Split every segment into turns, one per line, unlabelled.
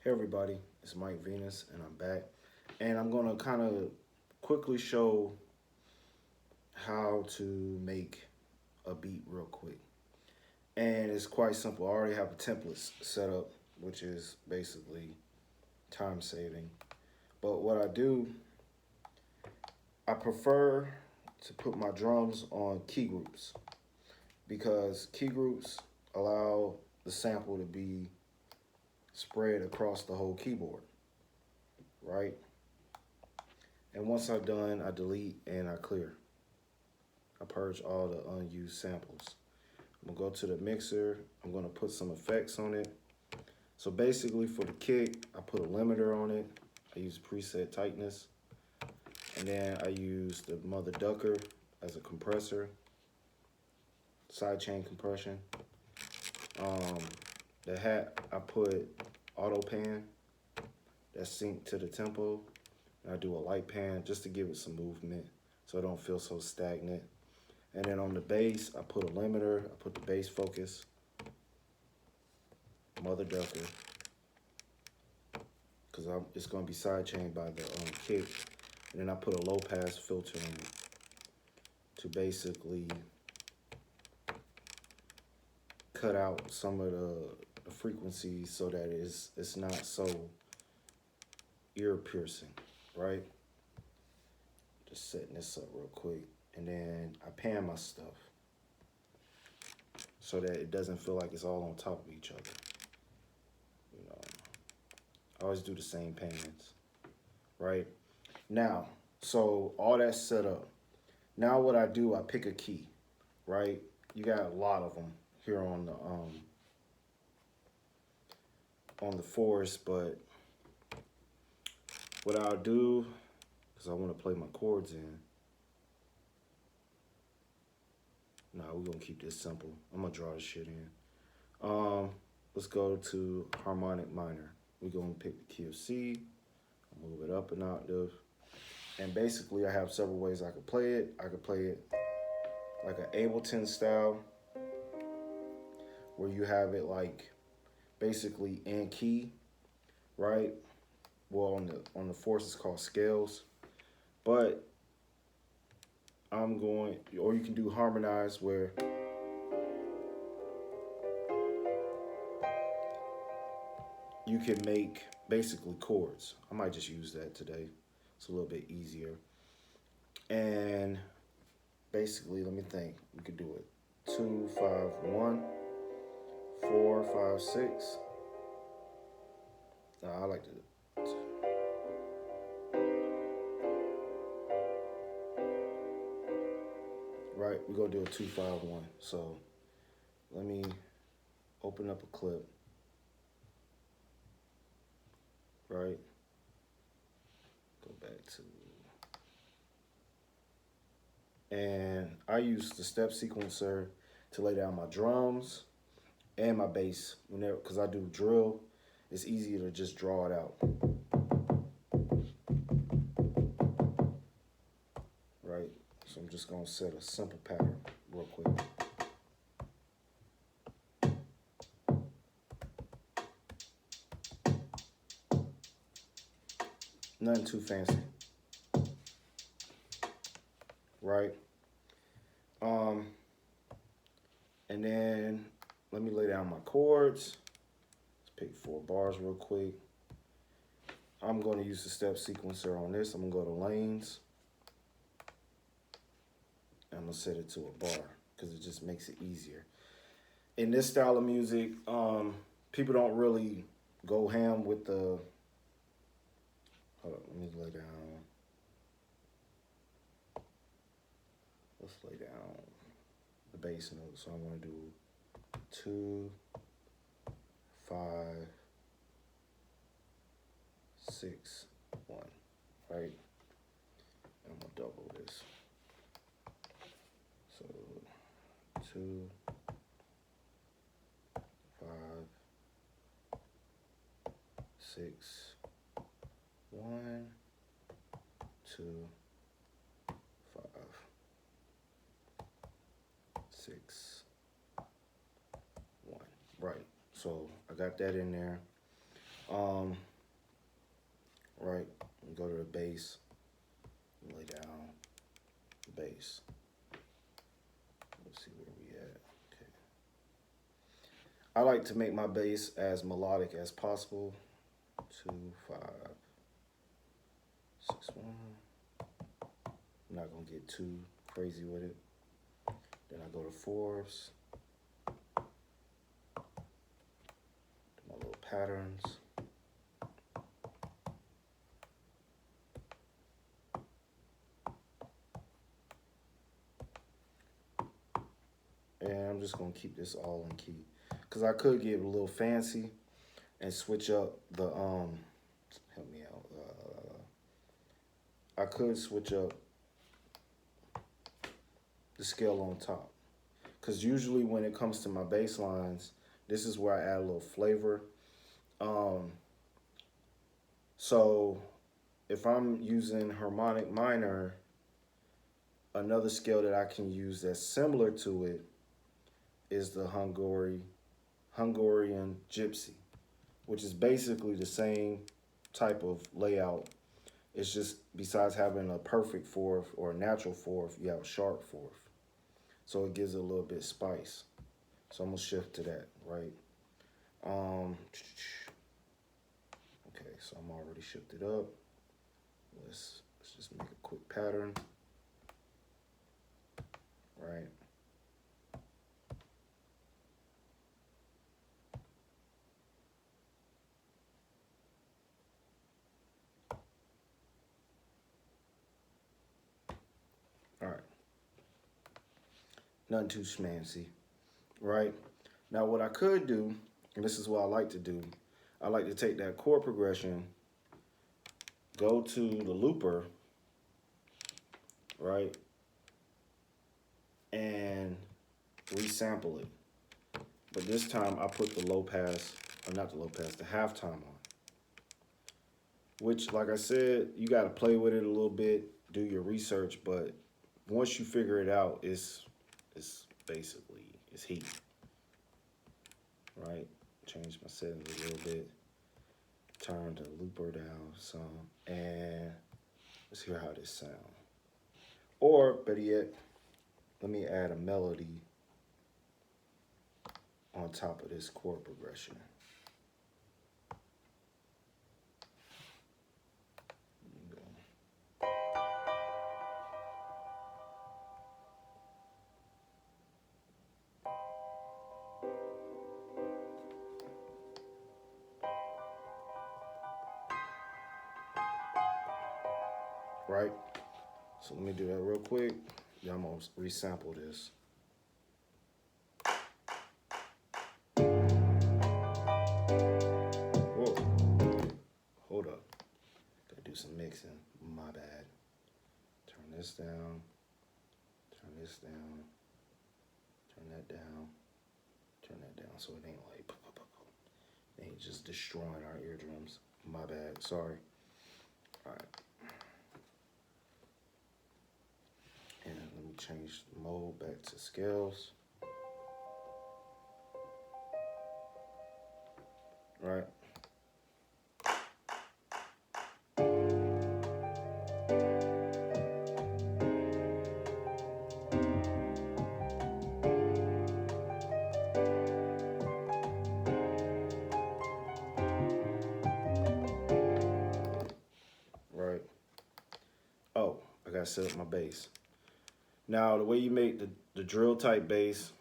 Hey everybody, it's Mike Venus and I'm back. And I'm gonna kind of quickly show how to make a beat real quick. And it's quite simple. I already have a template set up, which is basically time saving. But what I do, I prefer to put my drums on key groups because key groups allow the sample to be spread across the whole keyboard, right? And once I'm done, I delete and I clear. I purge all the unused samples. I'm gonna go to the mixer. I'm gonna put some effects on it. So basically for the kick, I put a limiter on it. I use preset tightness. And then I use the mother ducker as a compressor, sidechain compression. Um, the hat, I put auto pan that's synced to the tempo. And I do a light pan just to give it some movement so it don't feel so stagnant. And then on the bass, I put a limiter, I put the bass focus, mother ducker, because it's gonna be sidechained by the kick. And then I put a low pass filter on it to basically cut out some of the frequencies so that it's not so ear piercing, right? Just setting this up real quick. And then I pan my stuff so that it doesn't feel like it's all on top of each other. You know, I always do the same pans, right? Now, so all that's set up. Now what I do, I pick a key, right? You got a lot of them here on the Force, but what I'll do, because I want to play my chords in. Nah, we're gonna keep this simple. I'm gonna draw this shit in. Let's go to harmonic minor. We're gonna pick the key of C, move it up an octave. And basically I have several ways I could play it. I could play it like an Ableton style, where you have it like basically in key, right? Well, on the Force it's called scales. But I'm going, or you can do harmonize where you can make basically chords. I might just use that today. It's a little bit easier. And basically, let me think. We could do it 2, 5, 1, 4, 5, 6. I like to. Right, we're gonna do a 2, 5, 1. So let me open up a clip. Right. Go back to. And I use the step sequencer to lay down my drums and my bass. Whenever, because I do drill, it's easier to just draw it out. Right? So I'm just gonna set a simple pattern real quick. Nothing too fancy. Right? And then let me lay down my chords. Let's pick 4 bars real quick. I'm going to use the step sequencer on this. I'm going to go to lanes. And I'm going to set it to a bar because it just makes it easier. In this style of music, people don't really go ham with the. Hold on, let me lay down. Let's lay down the bass note. So I'm going to do 2, 5, 6, 1, right? And I'm gonna double this. So 2, 5, 6, 1, 2, 5, 6, 1. Right. So I got that in there. Um, right, go to the bass, lay down the bass. Let's see where we at. Okay. I like to make my bass as melodic as possible. 2, 5, 6, 1. I'm not gonna get too crazy with it. Then I go to fourths. Do my little patterns. And I'm just gonna keep this all in key. Cause I could get a little fancy and switch up the help me out. I could switch up the scale on top. Cause usually when it comes to my bass lines, this is where I add a little flavor. So if I'm using harmonic minor, another scale that I can use that's similar to it is the Hungarian Gypsy, which is basically the same type of layout. It's just besides having a perfect fourth or a natural fourth, you have a sharp fourth. So it gives it a little bit of spice. So I'm gonna shift to that, right? Okay, so I'm already shifted up. Let's just make a quick pattern, right? All right. Nothing too schmancy, right? Now what I could do, and this is what I like to do, I like to take that chord progression, go to the looper, right? And resample it. But this time I put the low pass, or not the low pass, the halftime on. Which, like I said, you gotta play with it a little bit, do your research, but once you figure it out, it's basically, it's heat. Right? Change my settings a little bit. Turn the looper down some, and let's hear how this sounds. Or, better yet, let me add a melody on top of this chord progression. Right? So let me do that real quick. Yeah, I'm gonna resample this. Whoa, hold up. Gotta do some mixing, my bad. Turn this down, turn this down, turn that down, turn that down so it ain't like, it ain't just destroying our eardrums. My bad, sorry. All right. And let me change the mode back to scales. Right. Right. Oh, I gotta set up my bass. Now, the way you make the drill type bass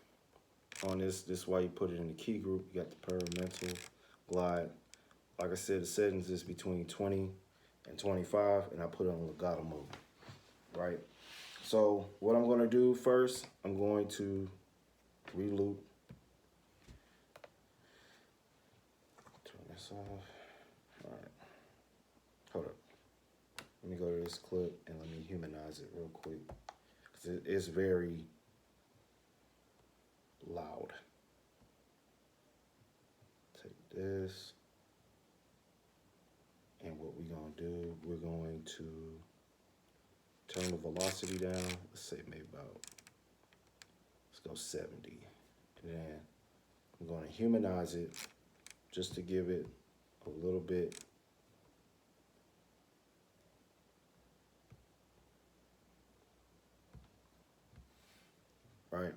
on this is why you put it in the key group. You got the experimental, glide. Like I said, the settings is between 20 and 25, and I put it on legato mode, right? So what I'm gonna do first, I'm going to re-loop. Turn this off. All right, hold up. Let me go to this clip and let me humanize it real quick, because it is very loud. Take this, and what we're gonna do, we're going to turn the velocity down. Let's say maybe about, let's go 70. And then I'm gonna humanize it just to give it a little bit. Right?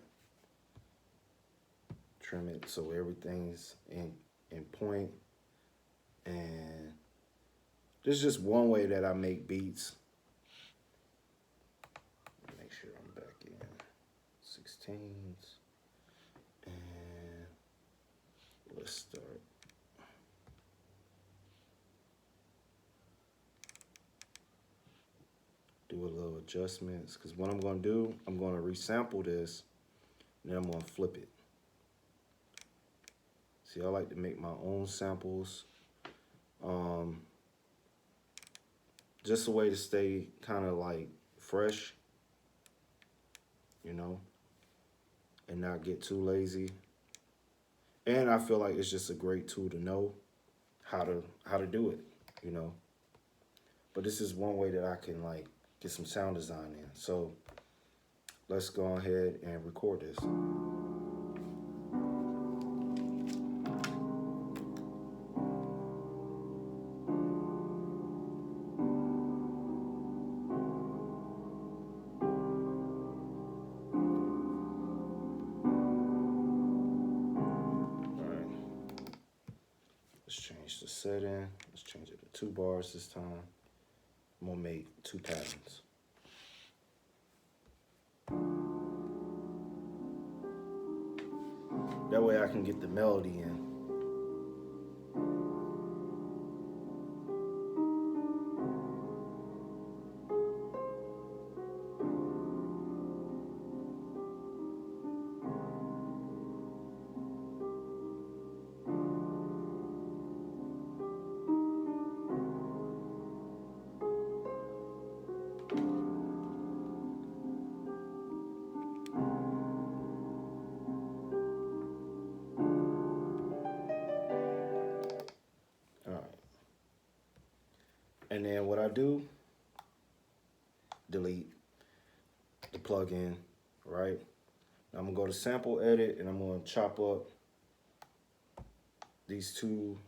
Trim it so everything's in point. And this is just one way that I make beats. Make sure I'm back in 16s. And let's start. Do a little adjustments, because what I'm going to do, I'm going to resample this, and then I'm going to flip it. See, I like to make my own samples. Just a way to stay kind of like fresh, you know, and not get too lazy. And I feel like it's just a great tool to know how to do it, you know. But this is one way that I can like get some sound design in. So let's go ahead and record this. Let's change the setting. Let's change it to 2 bars this time. I'm gonna make 2 patterns. That way I can get the melody in. And then what I do, delete the plugin, right? I'm gonna go to sample edit and I'm gonna chop up these two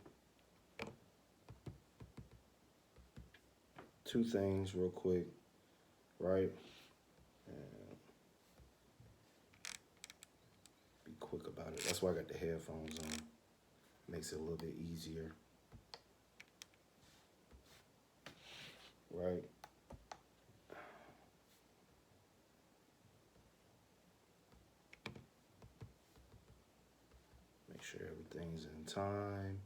things real quick, right? And be quick about it. That's why I got the headphones on. Makes it a little bit easier. Right? Make sure everything's in time.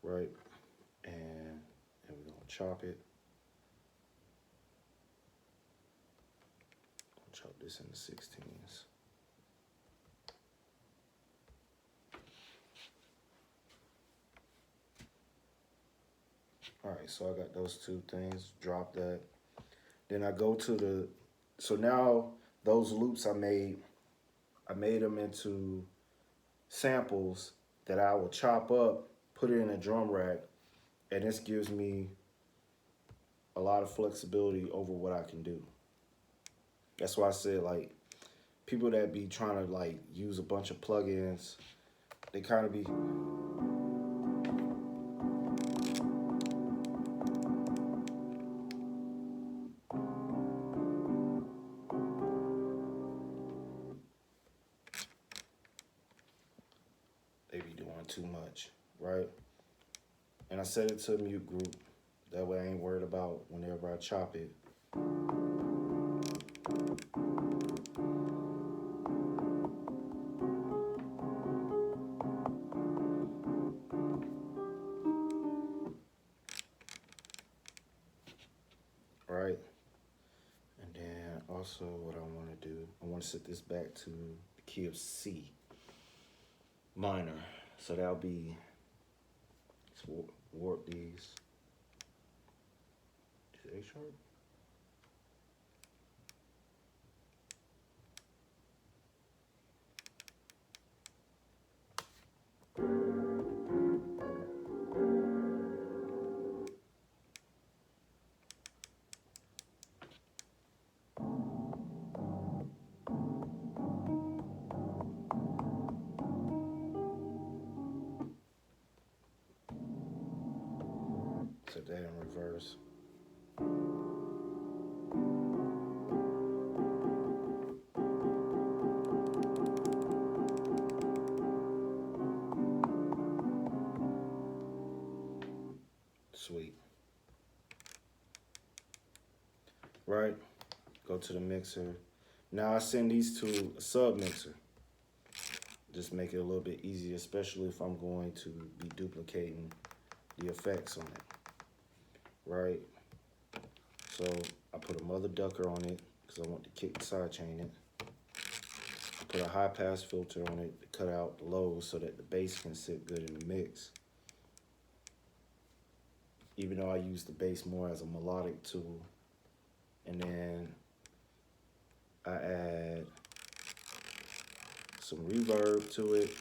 Right? And we're gonna chop it. I'll chop this into 16s. All right, so I got those 2 things, drop that. Then I go to so now those loops I made them into samples that I will chop up, put it in a drum rack, and this gives me a lot of flexibility over what I can do. That's why I said, like, people that be trying to like use a bunch of plugins, they kind of be doing too much, right? And I set it to mute group. That way I ain't worried about whenever I chop it. Right? And then also what I want to do, I want to set this back to the key of C minor. So that'll be, let's warp these. Is it A sharp? Set that in reverse. Sweet. Right? Go to the mixer. Now I send these to a sub mixer. Just make it a little bit easier, especially if I'm going to be duplicating the effects on it. Right? So I put a mother ducker on it because I want to kick the sidechain it. I put a high pass filter on it to cut out the lows so that the bass can sit good in the mix. Even though I use the bass more as a melodic tool. And then I add some reverb to it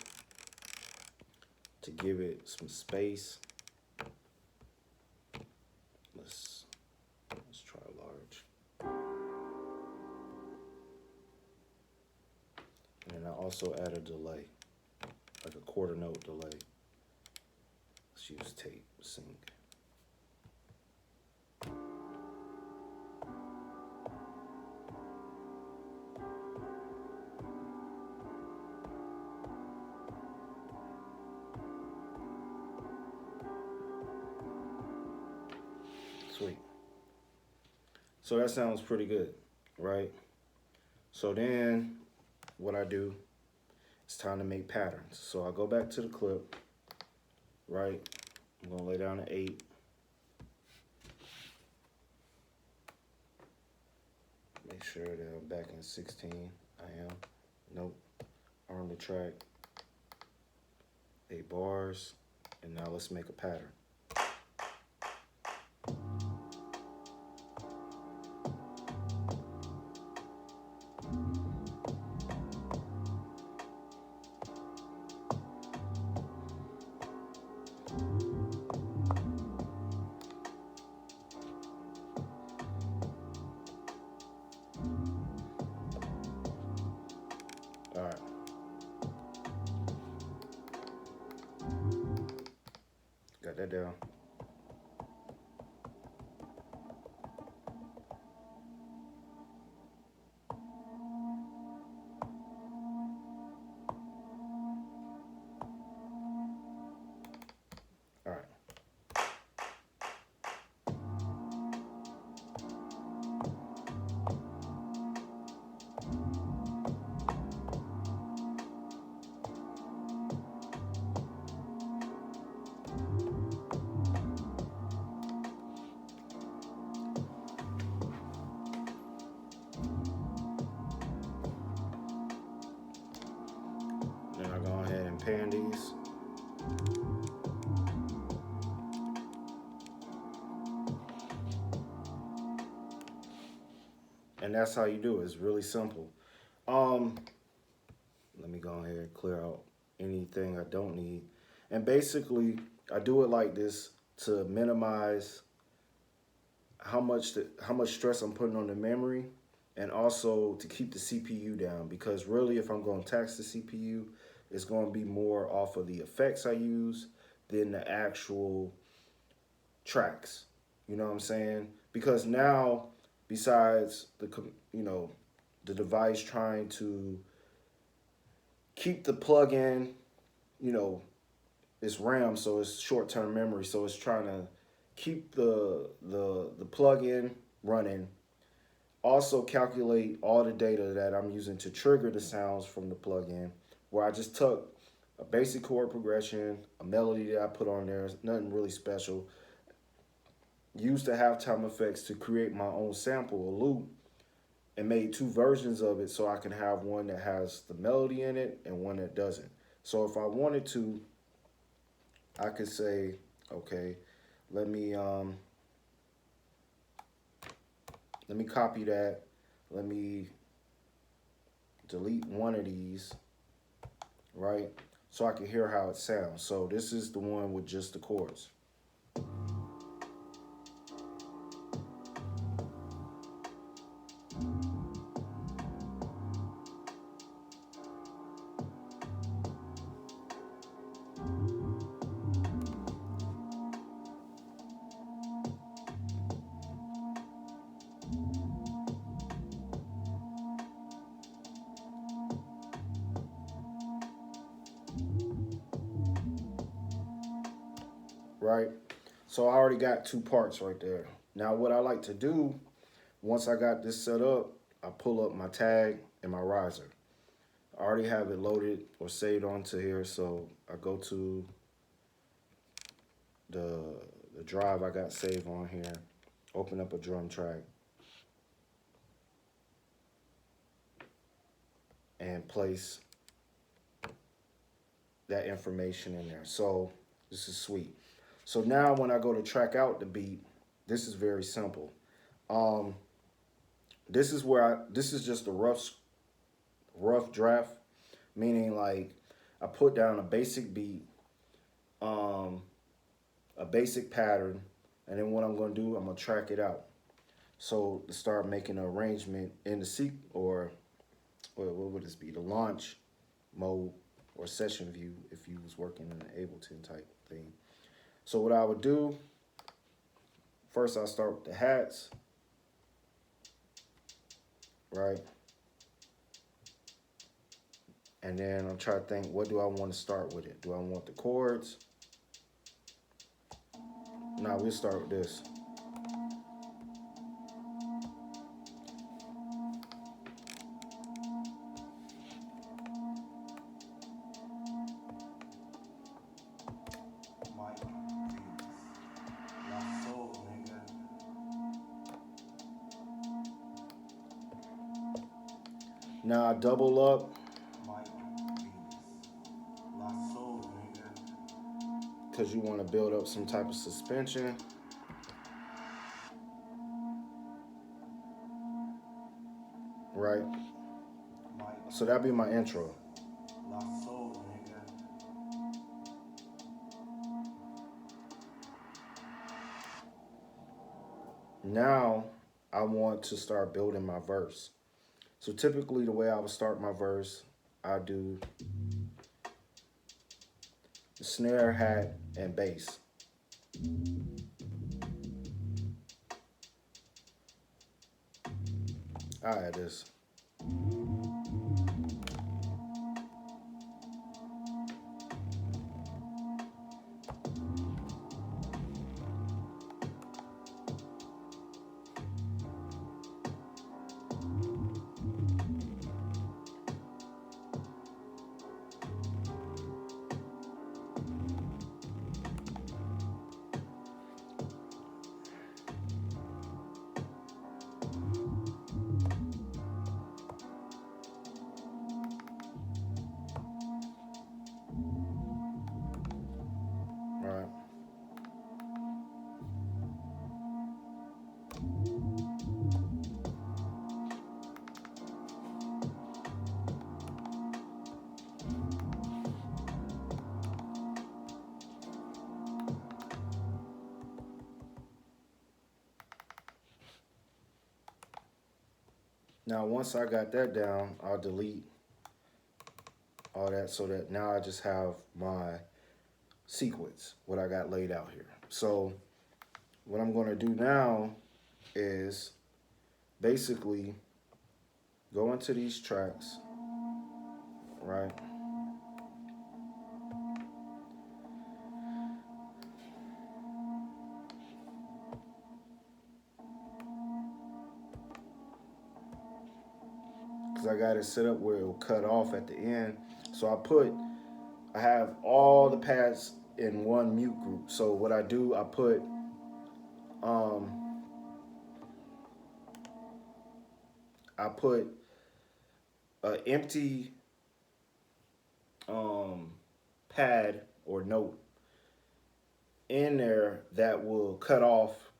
to give it some space. Let's try large. And I also add a delay, like a quarter note delay. Let's use tape sync. Sweet. So that sounds pretty good, right? So then what I do, it's time to make patterns. So I go back to the clip, right? I'm gonna lay down an 8. Make sure that I'm back in 16. I am. Nope. Arm the track. 8 bars. And now let's make a pattern. All right. Got that down. All right. Then I go ahead and pan these. And that's how you do it. It's really simple. Let me go ahead and clear out anything I don't need. And basically, I do it like this to minimize how much stress I'm putting on the memory, and also to keep the CPU down, because really if I'm going to tax the CPU, it's going to be more off of the effects I use than the actual tracks. You know what I'm saying? Because now, besides the the device trying to keep the plug-in, it's RAM, so it's short-term memory, so it's trying to keep the plug-in running. Also calculate all the data that I'm using to trigger the sounds from the plug-in, where I just took a basic chord progression, a melody that I put on there, nothing really special. Used the halftime effects to create my own sample, a loop, and made 2 versions of it so I can have one that has the melody in it and one that doesn't. So if I wanted to, I could say, okay, let me copy that. Let me delete one of these, right? So I can hear how it sounds. So this is the one with just the chords. right? So I already got two parts right there. Now what I like to do, once I got this set up, I pull up my tag and my riser. I already have it loaded or saved onto here, so I go to the drive I got saved on here, open up a drum track, and place that information in there. So this is sweet. So now when I go to track out the beat, this is very simple. Um, this is where this is just a rough draft, meaning like I put down a basic beat, um, a basic pattern, and then what I'm gonna do, I'm gonna track it out. So to start making an arrangement in the or what would this be? The launch mode or session view if you was working in an Ableton type thing. So what I would do, first I'll start with the hats, right? And then I'm trying to think, what do I want to start with it? Do I want the chords? No, we'll start with this. Now I double up because you want to build up some type of suspension. Right? So that'll be my intro. Now I want to start building my verse. So typically the way I would start my verse, I do the snare, hat, and bass. I'll add this. All right. Now once I got that down, I'll delete all that so that now I just have my sequence, what I got laid out here. So what I'm going to do now is basically go into these tracks, right? Because I got it set up where it will cut off at the end. So I have all the pads in one mute group. So what I do, I put an empty pad or note in there that will cut off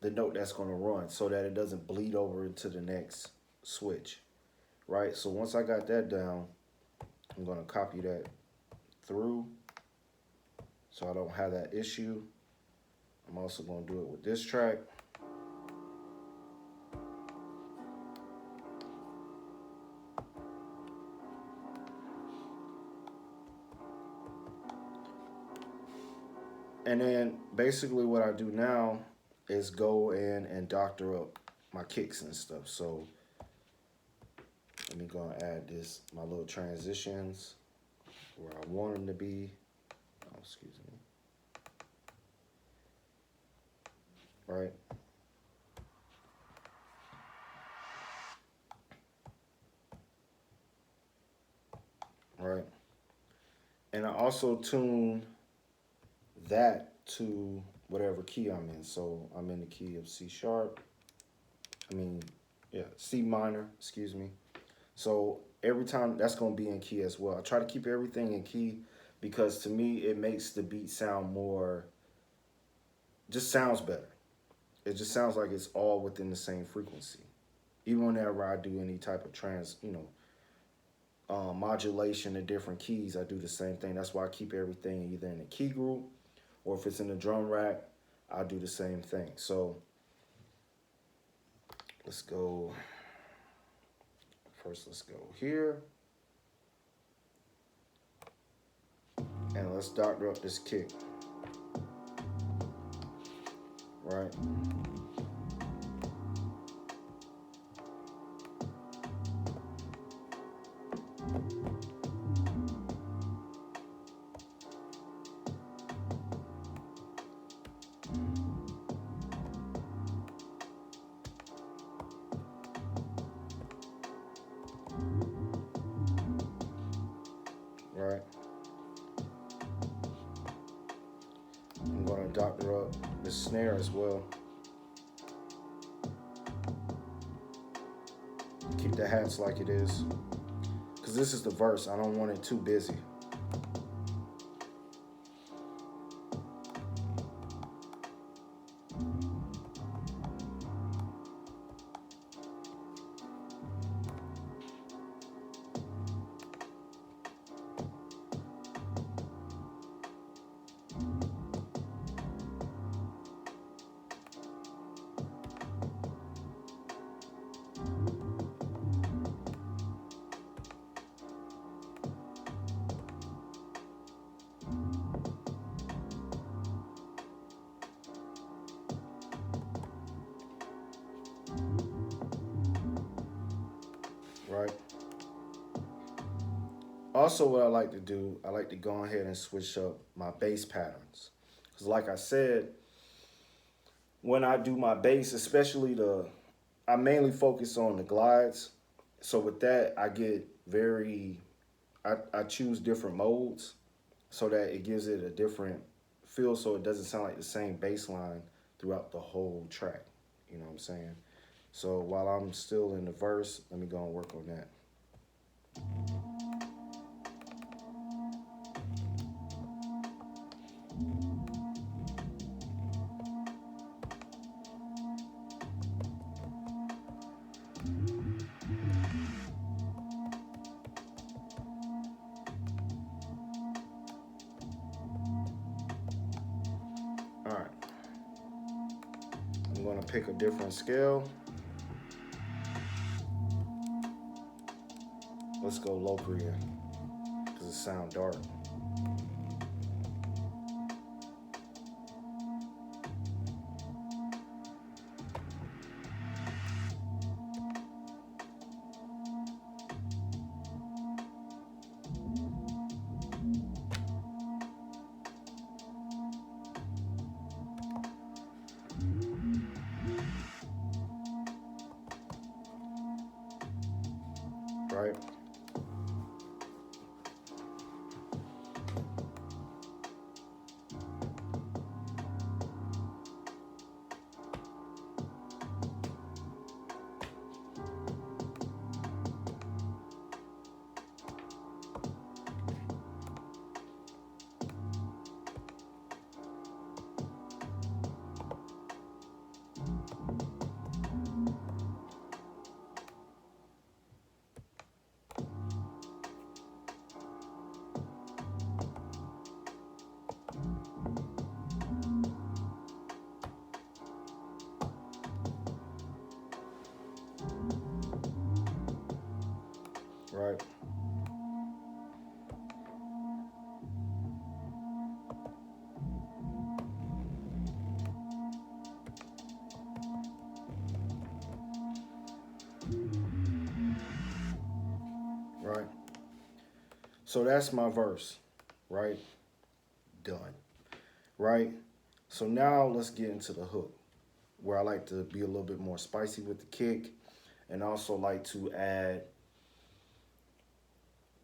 the note that's going to run so that it doesn't bleed over into the next switch, right? So once I got that down, I'm going to copy that through so I don't have that issue. I'm also going to do it with this track. And then basically what I do now is go in and doctor up my kicks and stuff. So let me go and add this, my little transitions where I want them to be. Oh, excuse me. right? Right. And I also tune that to whatever key I'm in. So I'm in the key of C sharp. I mean, yeah, C minor, excuse me. So every time that's going to be in key as well. I try to keep everything in key because to me it makes the beat sound more, just sounds better. It just sounds like it's all within the same frequency. Even whenever I do any type of modulation in different keys, I do the same thing. That's why I keep everything either in a key group or if it's in the drum rack, I do the same thing. So let's go. First, let's go here. And let's doctor up this kick. Right? Right? I'm going to doctor up the snare as well. Keep the hats like it is. Because this is the verse. I don't want it too busy. Right? Also, what I like to do, I like to go ahead and switch up my bass patterns. Because like I said, when I do my bass, especially I mainly focus on the glides. So with that, I choose different modes so that it gives it a different feel so it doesn't sound like the same bass line throughout the whole track. You know what I'm saying? So while I'm still in the verse, let me go and work on that. All right. I'm going to pick a different scale. Let's go Locrian because it sounds dark. Right? Right? Right? So that's my verse. Right? Done. Right? So now let's get into the hook. where I like to be a little bit more spicy with the kick, and also like to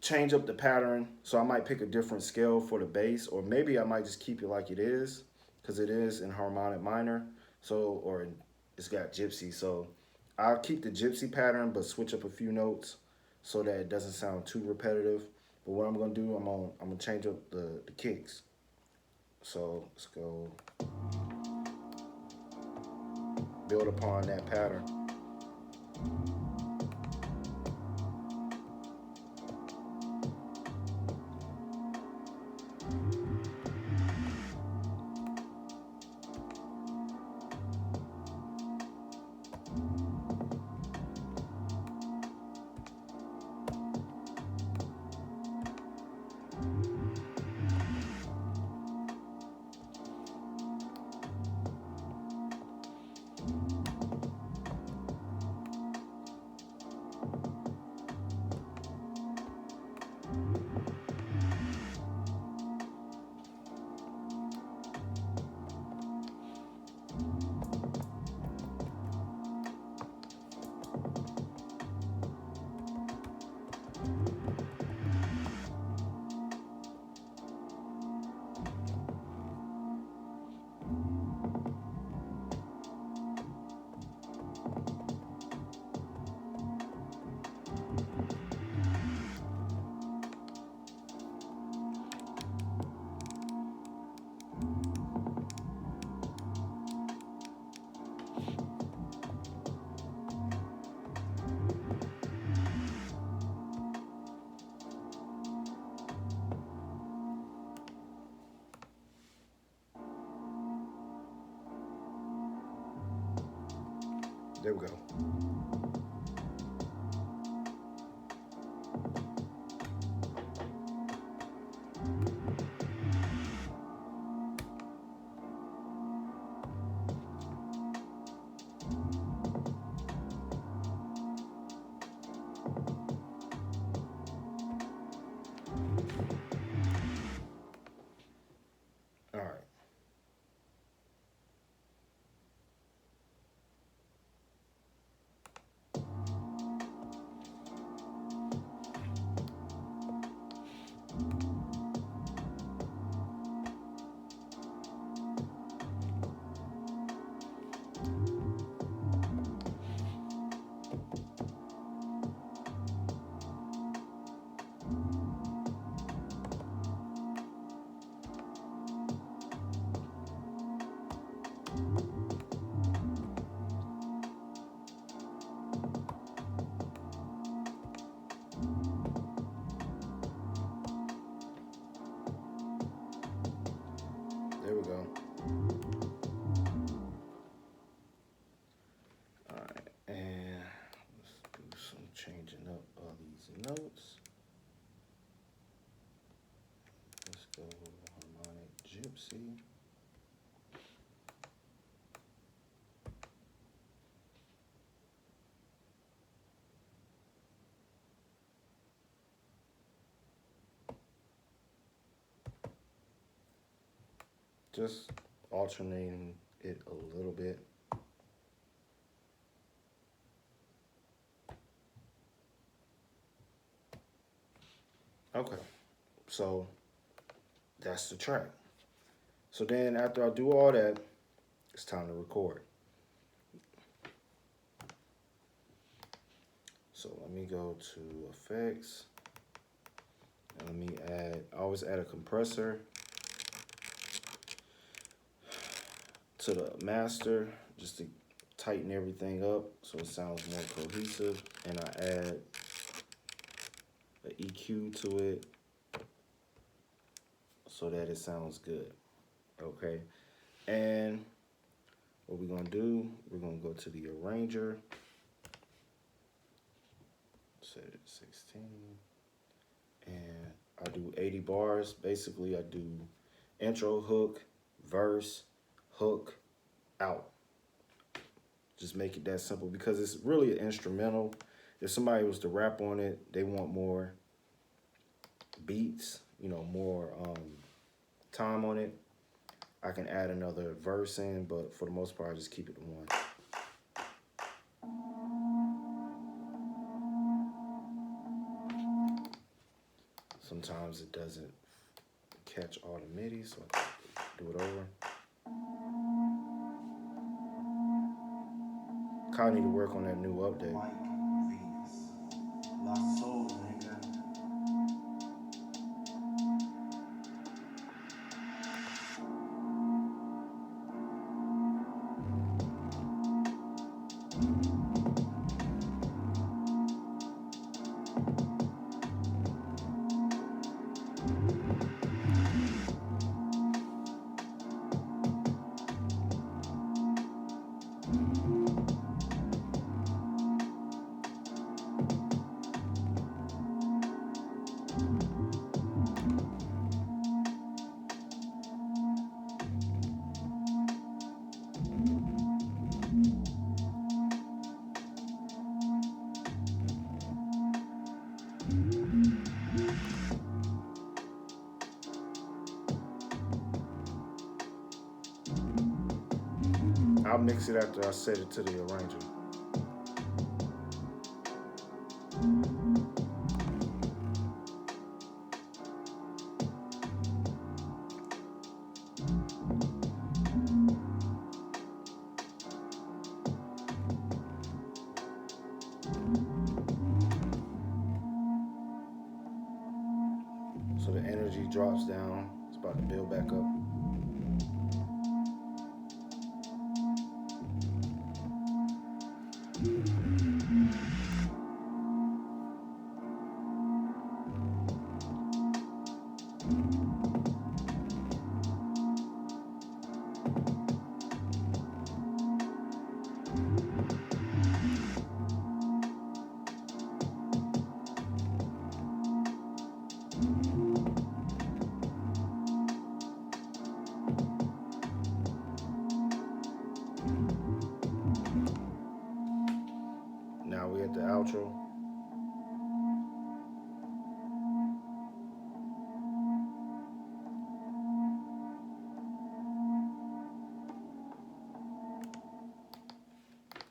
change up the pattern. So I might pick a different scale for the bass, or maybe I might just keep it like it is, because it is in harmonic minor. So, or it's got gypsy. So I'll keep the gypsy pattern, but switch up a few notes so that it doesn't sound too repetitive. But what I'm gonna do, I'm gonna change up the kicks. So let's go build upon that pattern. There we go. All right. There we go. All right, and let's do some changing up of these notes. Let's go harmonic gypsy. Just alternating it a little bit. Okay, so that's the track. So then after I do all that, it's time to record. So let me go to effects, and let me add, I always add a compressor to the master just to tighten everything up so it sounds more cohesive, and I add an EQ to it so that it sounds good. Okay, and what we're gonna do, we're gonna go to the arranger, set it to 16, and I do 80 bars. Basically, I do intro, hook, verse, hook, out. Just make it that simple because it's really an instrumental. If somebody was to rap on it, they want more beats, you know, more time on it. I can add another verse in, but for the most part, I just keep it to one. Sometimes it doesn't catch all the MIDI, so I do it over. Kind of need to work on that new update. I'll mix it after I set it to the arranger. So the energy drops down. It's about to build back up. Now we at the outro.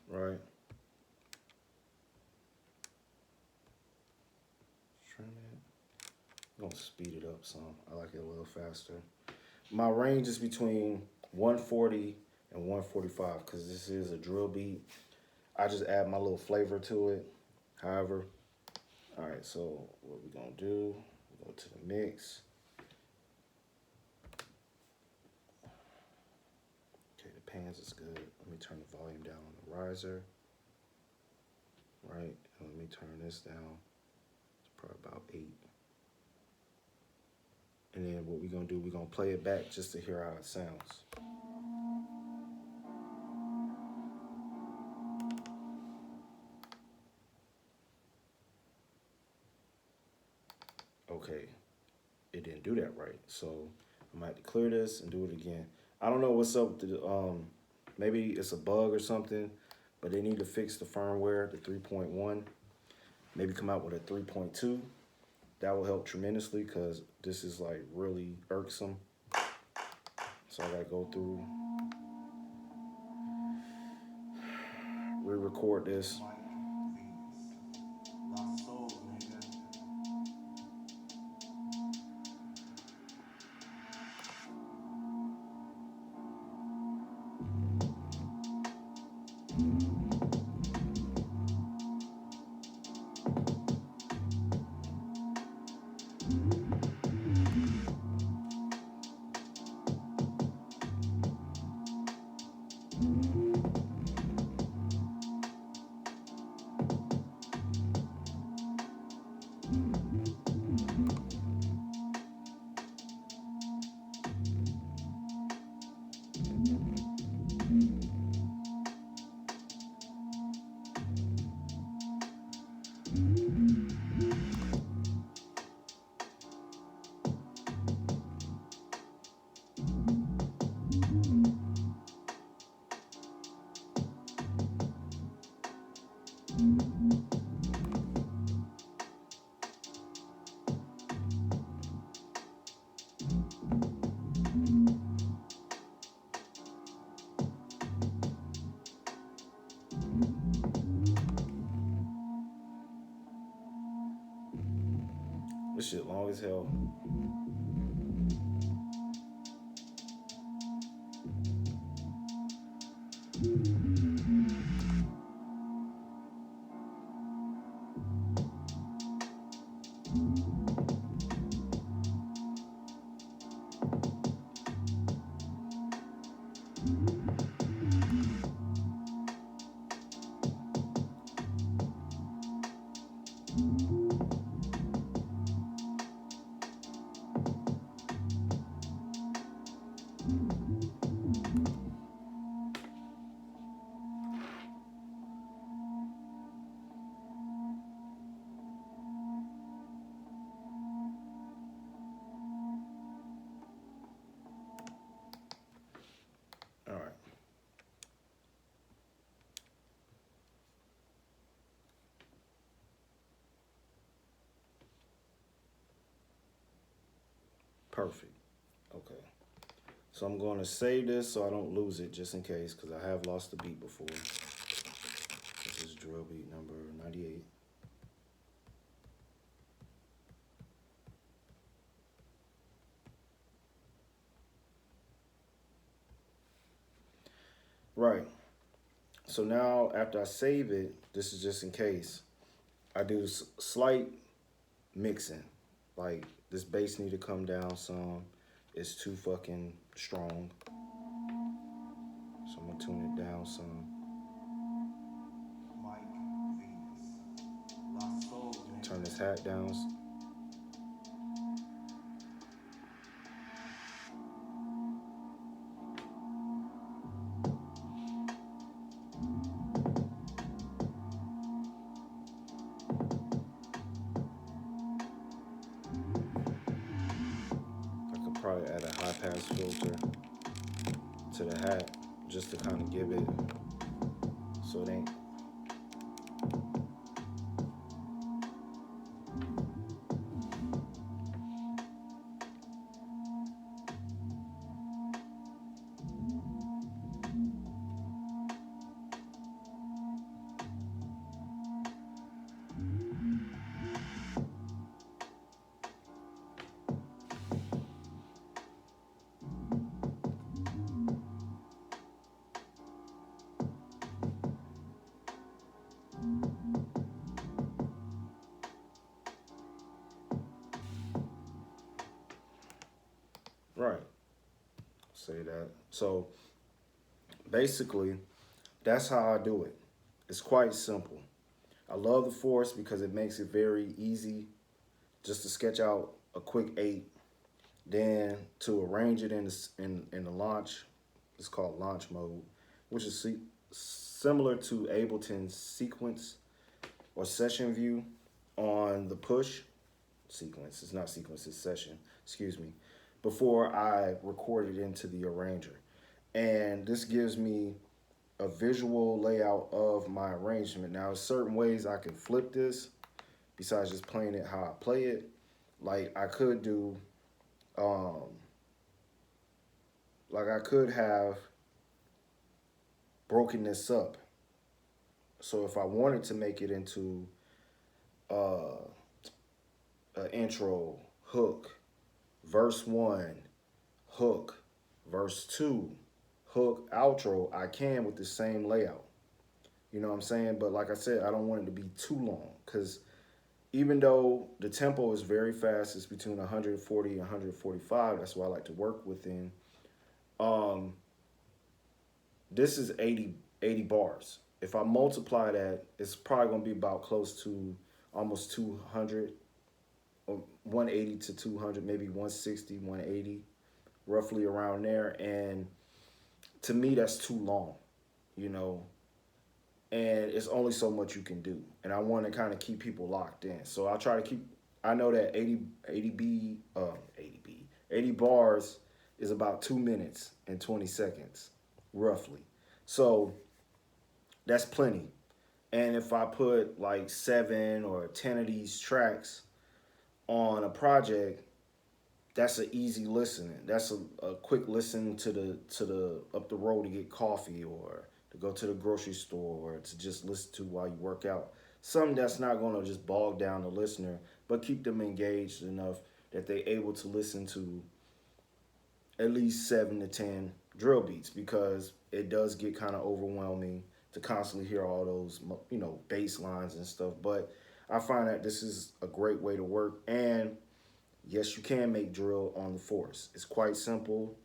Right. Trim it. I'm gonna speed it up some. I like it a little faster. My range is between 140 and 145 because this is a drill beat. I just add my little flavor to it. However, all right, so what we're gonna do, go to the mix. Okay, the pans is good. Let me turn the volume down on the riser. Right, and let me turn this down. It's probably about 8. And then what we're gonna do, we're gonna play it back just to hear how it sounds. Okay, it didn't do that right. So I might have to clear this and do it again. I don't know what's up with the, maybe it's a bug or something, but they need to fix the firmware, the 3.1. Maybe come out with a 3.2. That will help tremendously because this is like really irksome. So I gotta go through, re-record this. This shit long as hell. All right. Perfect. Okay. So I'm going to save this so I don't lose it just in case, because I have lost the beat before. This is drill beat number 98. Right. So now after I save it, this is just in case, I do slight mixing. Like this bass need to come down some. It's too fucking strong. So I'm gonna tune it down some. Turn this hat down. I could probably add a high pass filter to the hat just to kind of give it so it ain't. Right. Say that. So basically, that's how I do it. It's quite simple. I love the Force because it makes it very easy just to sketch out a quick 8, then to arrange it in the launch. It's called launch mode, which is similar to Ableton's sequence or session view on the push sequence. It's not sequence, it's session, excuse me, before I record it into the arranger. And this gives me a visual layout of my arrangement. Now, there's certain ways I can flip this besides just playing it how I play it. Like I could do, like I could have broken this up. So if I wanted to make it into an intro, hook, verse 1, hook, verse 2, hook, outro, I can with the same layout. You know what I'm saying? But like I said, I don't want it to be too long, because even though the tempo is very fast, it's between 140 and 145. That's what I like to work within. This is 80 bars. If I multiply that, it's probably going to be about close to almost 200, or 180 to 200, maybe 160, 180, roughly around there. And to me, that's too long, you know, and it's only so much you can do. And I want to kind of keep people locked in. So I try to keep, I know that 80 bars is about 2 minutes and 20 seconds, roughly. So that's plenty. And if I put like 7 or 10 of these tracks on a project, that's an easy listening. That's a quick listen to the up the road to get coffee, or to go to the grocery store, or to just listen to while you work out. Something that's not going to just bog down the listener, but keep them engaged enough that they're able to listen to at least 7 to 10 drill beats, because it does get kind of overwhelming to constantly hear all those, bass lines and stuff. But I find that this is a great way to work. And yes, you can make drill on the Force. It's quite simple.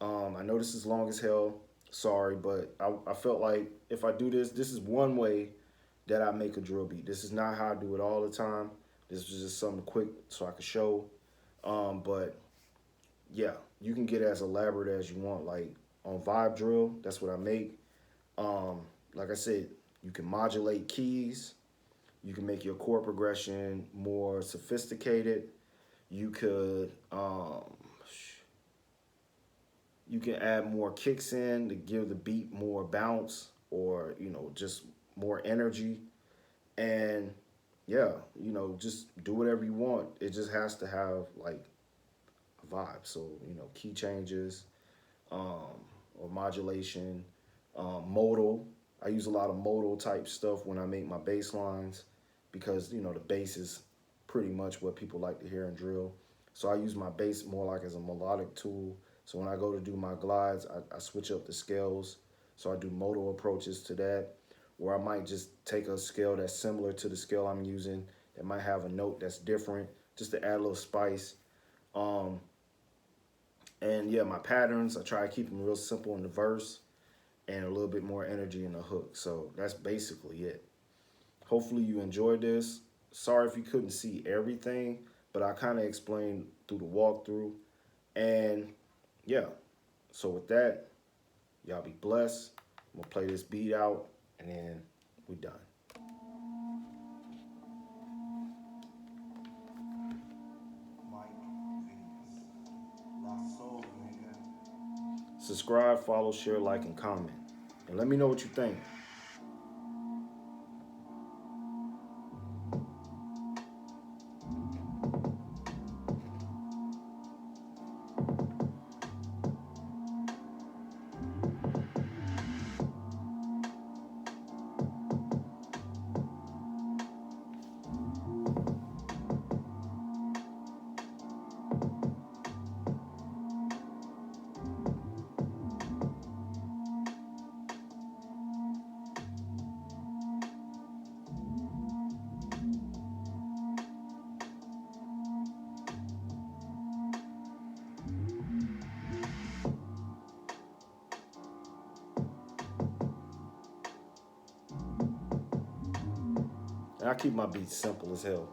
I know this is long as hell. Sorry, but I felt like if I do this, this is one way that I make a drill beat. This is not how I do it all the time. This was just something quick so I could show. But yeah, you can get as elaborate as you want. Like on Vibedrill, that's what I make. Like I said, you can modulate keys. You can make your chord progression more sophisticated. You could you can add more kicks in to give the beat more bounce, or just more energy. And yeah, just do whatever you want. It just has to have like a vibe. So key changes, or modulation, modal. I use a lot of modal type stuff when I make my bass lines, because the bass is pretty much what people like to hear in drill. So I use my bass more like as a melodic tool. So when I go to do my glides, I switch up the scales. So I do modal approaches to that, where I might just take a scale that's similar to the scale I'm using, that might have a note that's different, just to add a little spice. And yeah, my patterns, I try to keep them real simple in the verse and a little bit more energy in the hook. So that's basically it. Hopefully you enjoyed this. Sorry if you couldn't see everything, but I kind of explained through the walkthrough. And yeah, so with that, y'all be blessed. I'm gonna play this beat out and then we done. Subscribe, follow, share, like, and comment. And let me know what you think. And I keep my beats simple as hell.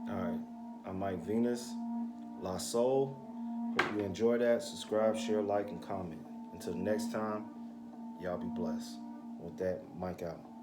All right, I'm Mike Venus, La Soul. Hope you enjoy that. Subscribe, share, like, and comment. Until next time, y'all be blessed. With that, Mike out.